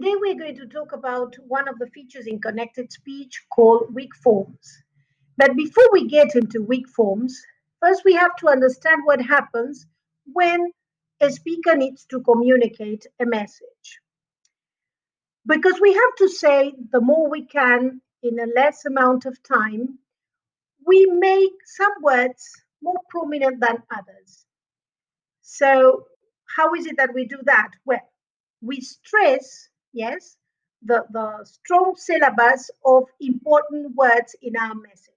Today we're going to talk about one of the features in connected speech called weak forms. But before we get into weak forms, first we have to understand what happens when a speaker needs to communicate a message. Because we have to say the more we can in a less amount of time, we make some words more prominent than others. So, how is it that we do that? Well, we stress, yes, the strong syllabus of important words in our message.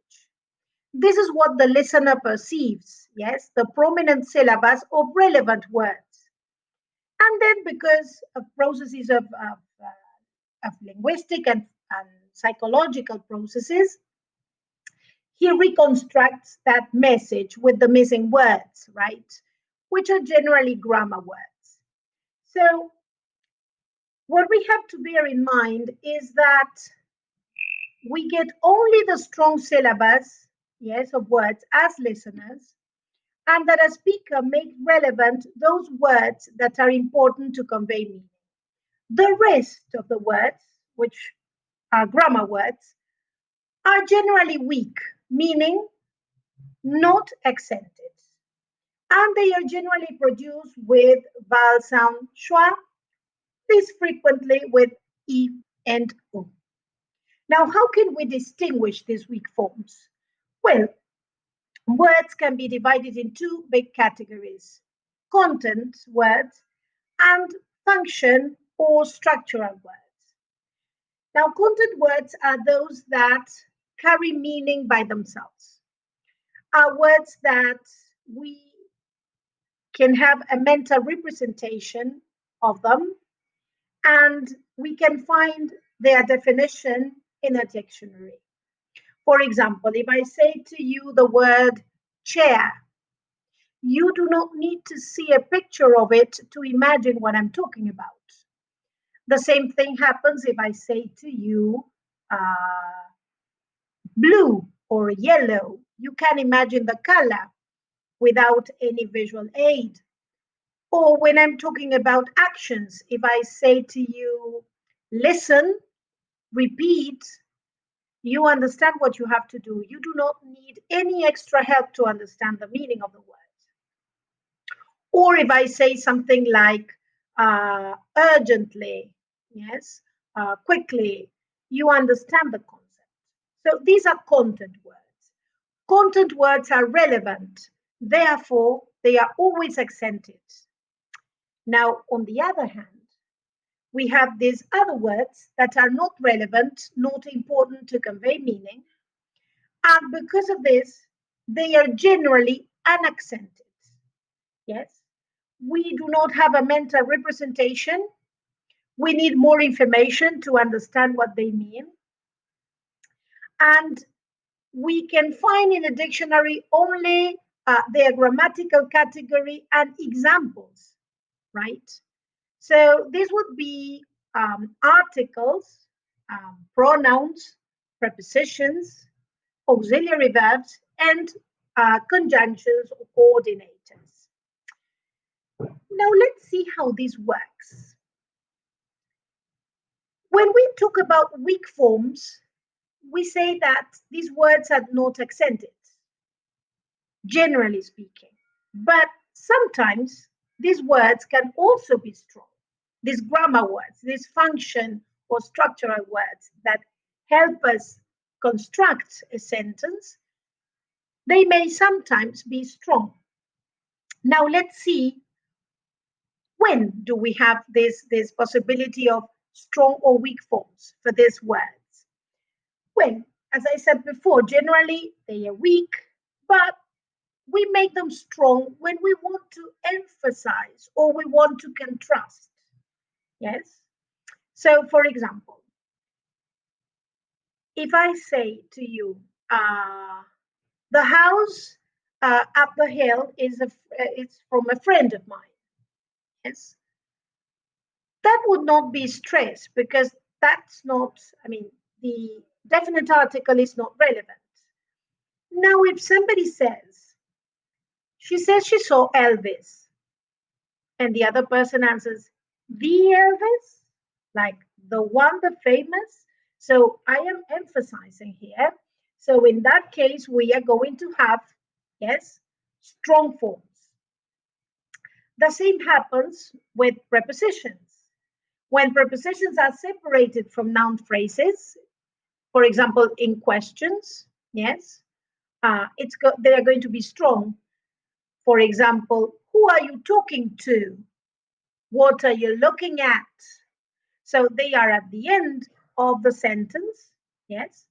This is what the listener perceives, yes, the prominent syllabus of relevant words. And then, because of processes of linguistic and psychological processes, he reconstructs that message with the missing words, right? Which are generally grammar words. So, what we have to bear in mind is that we get only the strong syllabus, yes, of words as listeners, and that a speaker makes relevant those words that are important to convey meaning. The rest of the words, which are grammar words, are generally weak, meaning not accented. And they are generally produced with vowel sound schwa, this frequently with e and o. Now, how can we distinguish these weak forms? Well, words can be divided in two big categories: content words and function or structural words. Now, content words are those that carry meaning by themselves, are words that we can have a mental representation of them, and we can find their definition in a dictionary. For example, if I say to you the word chair, you do not need to see a picture of it to imagine what I'm talking about. The same thing happens if I say to you blue or yellow. You can imagine the color without any visual aid. Or when I'm talking about actions, if I say to you, listen, repeat, you understand what you have to do. You do not need any extra help to understand the meaning of the word. Or if I say something like urgently, yes, quickly, you understand the concept. So these are content words. Content words are relevant, therefore, they are always accented. Now, on the other hand, we have these other words that are not relevant, not important to convey meaning, and because of this, they are generally unaccented. Yes, we do not have a mental representation. We need more information to understand what they mean. And we can find in a dictionary only their grammatical category and examples, right? So this would be articles, pronouns, prepositions, auxiliary verbs, and conjunctions or coordinators. Now let's see how this works. When we talk about weak forms, we say that these words are not accented, generally speaking. But sometimes these words can also be strong. These grammar words, these function or structural words that help us construct a sentence, they may sometimes be strong. Now let's see, when do we have this possibility of strong or weak forms for these words? Well, as I said before, generally they are weak, but we make them strong when we want to emphasize or we want to contrast. Yes? So, for example, if I say to you, the house up the hill it's from a friend of mine. Yes, that would not be stress because that's not, I mean, the definite article is not relevant. Now, if somebody says, she says she saw Elvis, and the other person answers, the Elvis? Like the one, the famous. So I am emphasizing here. So in that case, we are going to have, yes, strong forms. The same happens with prepositions. When prepositions are separated from noun phrases, for example, in questions, yes, they are going to be strong. For example, who are you talking to? What are you looking at? So they are at the end of the sentence, yes,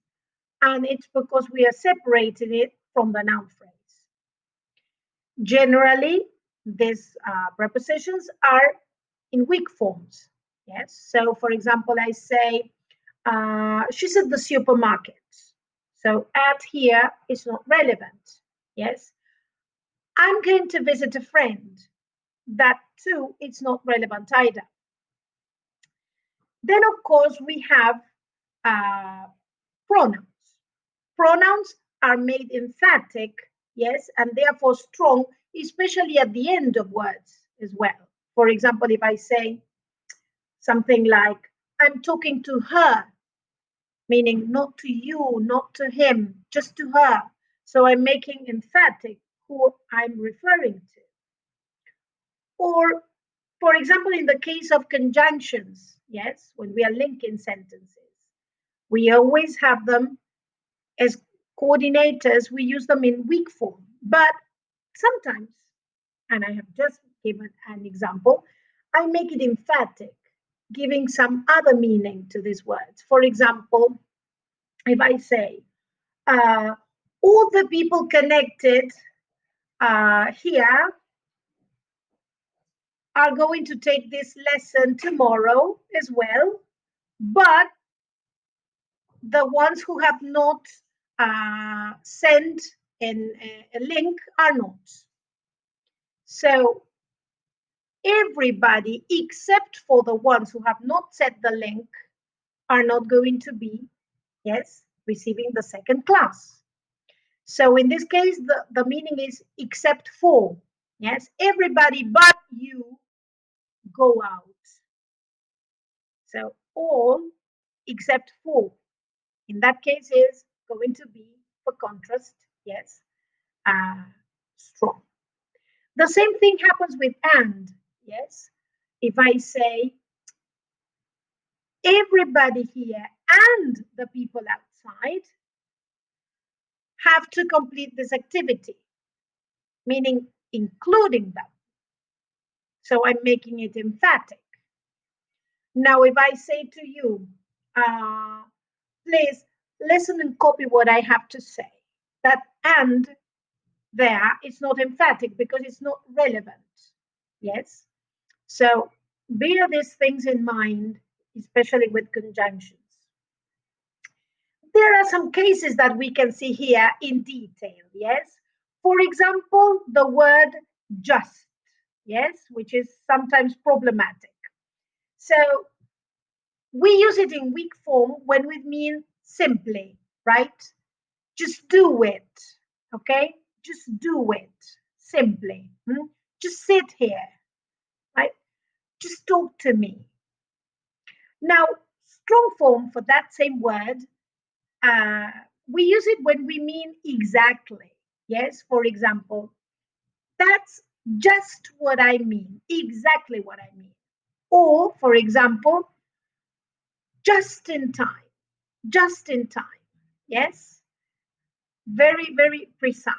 and it's because we are separating it from the noun phrase. Generally, these prepositions are in weak forms, yes. So, for example, I say, she's at the supermarket. So, at here is not relevant, yes. I'm going to visit a friend. That too, it's not relevant either. Then, of course, we have uh, pronouns. Pronouns are made emphatic, yes, and therefore strong, especially at the end of words as well. For example, if I say something like, I'm talking to her, meaning not to you, not to him, just to her. So I'm making emphatic who I'm referring to. Or, for example, in the case of conjunctions, yes, when we are linking sentences, we always have them as coordinators, we use them in weak form. But sometimes, and I have just given an example, I make it emphatic, giving some other meaning to these words. For example, if I say, uh, all the people connected here are going to take this lesson tomorrow as well, but the ones who have not sent a link are not. So everybody except for the ones who have not sent the link are not going to be, yes, receiving the second class. So in this case, the meaning is except for, yes, everybody but you go out. So all except for, in that case, is going to be, for contrast, yes, strong. The same thing happens with and, yes. If I say everybody here and the people outside have to complete this activity, meaning including them. So I'm making it emphatic. Now, if I say to you, please listen and copy what I have to say, that and there is not emphatic because it's not relevant. Yes? So bear these things in mind, especially with conjunctions. There are some cases that we can see here in detail, yes? For example, the word just, yes, which is sometimes problematic. So we use it in weak form when we mean simply, right? Just do it, okay? Just do it, simply. Just sit here, right? Just talk to me. Now, strong form for that same word, uh, we use it when we mean exactly. Yes, for example, that's just what I mean, exactly what I mean. Or, for example, just in time, just in time. Yes, very, very precise.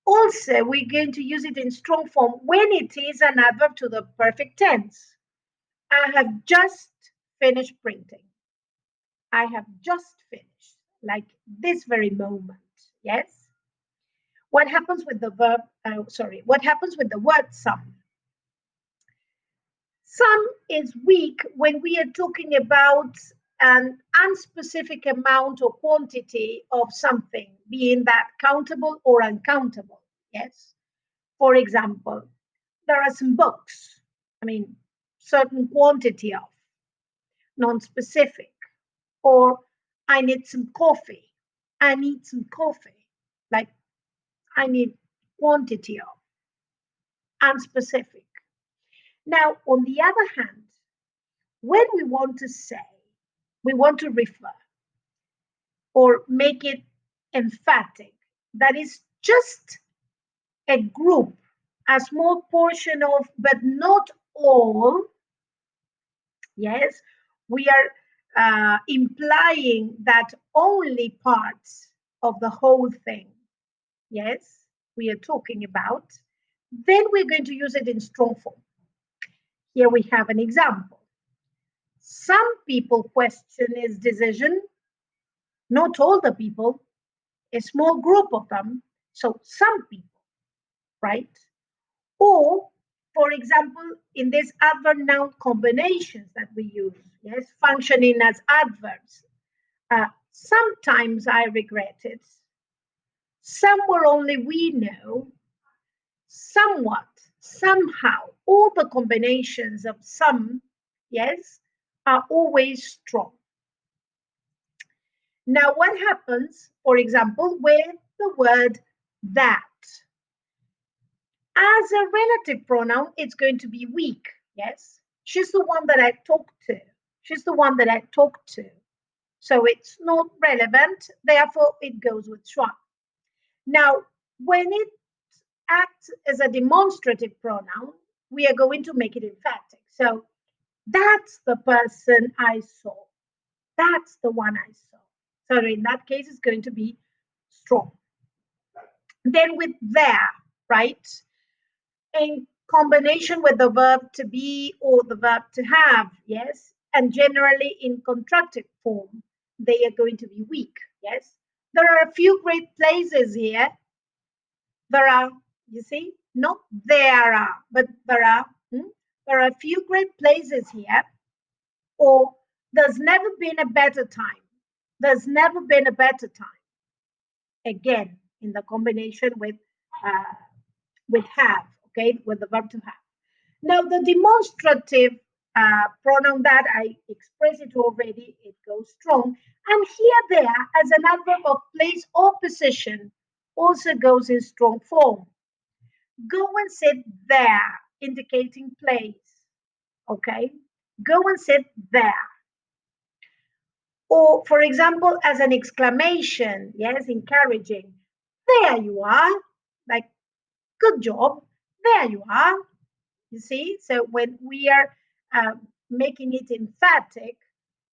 Also, we're going to use it in strong form when it is an adverb to the perfect tense. I have just finished printing. I have just finished, like this very moment. Yes. What happens with the verb? What happens with the word some? Some is weak when we are talking about an unspecific amount or quantity of something, being that countable or uncountable. Yes. For example, there are some books. I mean, certain quantity of, non-specific. Or I need some coffee. I need some coffee. Like I need quantity of, unspecific. Now, on the other hand, when we want to say, we want to refer or make it emphatic, that is just a group, a small portion of, but not all. Yes, we are implying that only parts of the whole thing, yes, we are talking about, then we're going to use it in strong form. Here we have an example. Some people question his decision, not all the people, a small group of them, so some people, right? Or, for example, in these adverb noun combinations that we use, yes, functioning as adverbs. Sometimes I regret it. Somewhere only we know. Somewhat, somehow, all the combinations of some, yes, are always strong. Now, what happens, for example, with the word that? As a relative pronoun, it's going to be weak, yes? She's the one that I talk to. She's the one that I talk to. So it's not relevant, therefore it goes with schwa. Now, when it acts as a demonstrative pronoun, we are going to make it emphatic. So that's the person I saw. That's the one I saw. So in that case, it's going to be strong. Then with there, right? In combination with the verb to be or the verb to have, yes? And generally in contracted form, they are going to be weak, yes? There are a few great places here. There are, you see, not there are, but there are. There are a few great places here. Or there's never been a better time. There's never been a better time. Again, in the combination with have, okay, with the verb to have. Now, the demonstrative pronoun that I expressed it already, it goes strong. And here, there, as an adverb of place or position, also goes in strong form. Go and sit there, indicating place. Okay? Go and sit there. Or, for example, as an exclamation, yes, encouraging. There you are. Like, good job. There you are. You see? So when we are making it emphatic,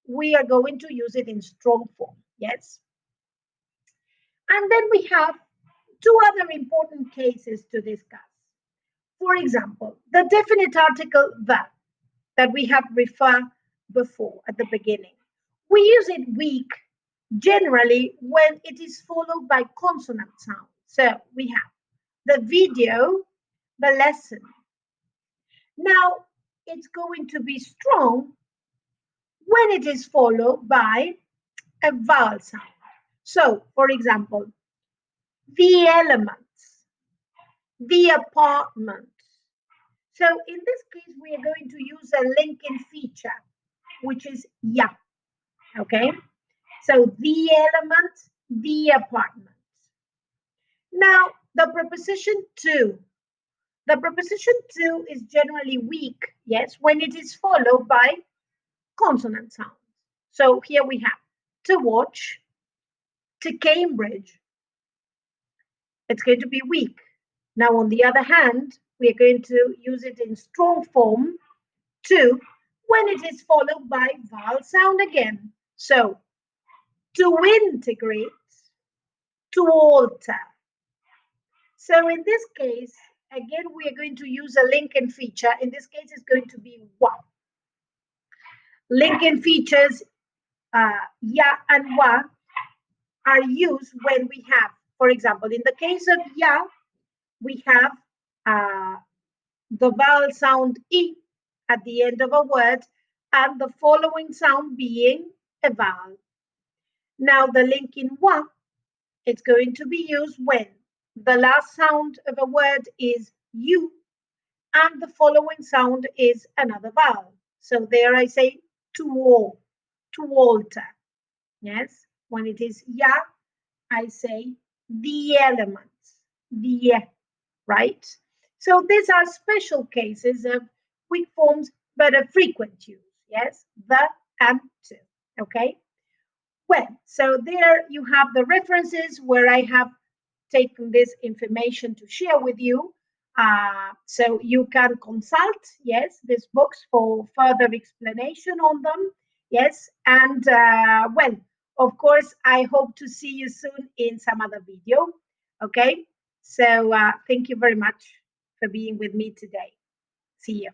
we are going to use it in strong form. Yes? And then we have two other important cases to discuss. For example, the definite article that we have referred before at the beginning. We use it weak generally when it is followed by consonant sound. So we have the video, the lesson. Now it's going to be strong when it is followed by a vowel sound. So, for example, the elements, the apartment. So in this case, we are going to use a linking feature, which is ya. Okay? So the element, the apartment. Now, the preposition to. The preposition to is generally weak, yes, when it is followed by consonant sounds. So here we have to watch, to Cambridge. It's going to be weak. Now, on the other hand, we are going to use it in strong form to when it is followed by vowel sound again. So to integrate, to alter. So in this case, again, we are going to use a linking feature. In this case, it's going to be wa. Linking features, ya and wa, are used when we have, for example, in the case of ya, we have the vowel sound e at the end of a word and the following sound being a vowel. Now the linking wa, it's going to be used when the last sound of a word is u and the following sound is another vowel. So there I say to alter. Yes, when it is ya, I say the elements, the, right? So these are special cases of weak forms, but a frequent use. Yes, the and to. Okay. Well, so there you have the references where I have taken this information to share with you. So you can consult, yes, these books for further explanation on them. Yes, and well, of course, I hope to see you soon in some other video. Okay, so thank you very much for being with me today. See you.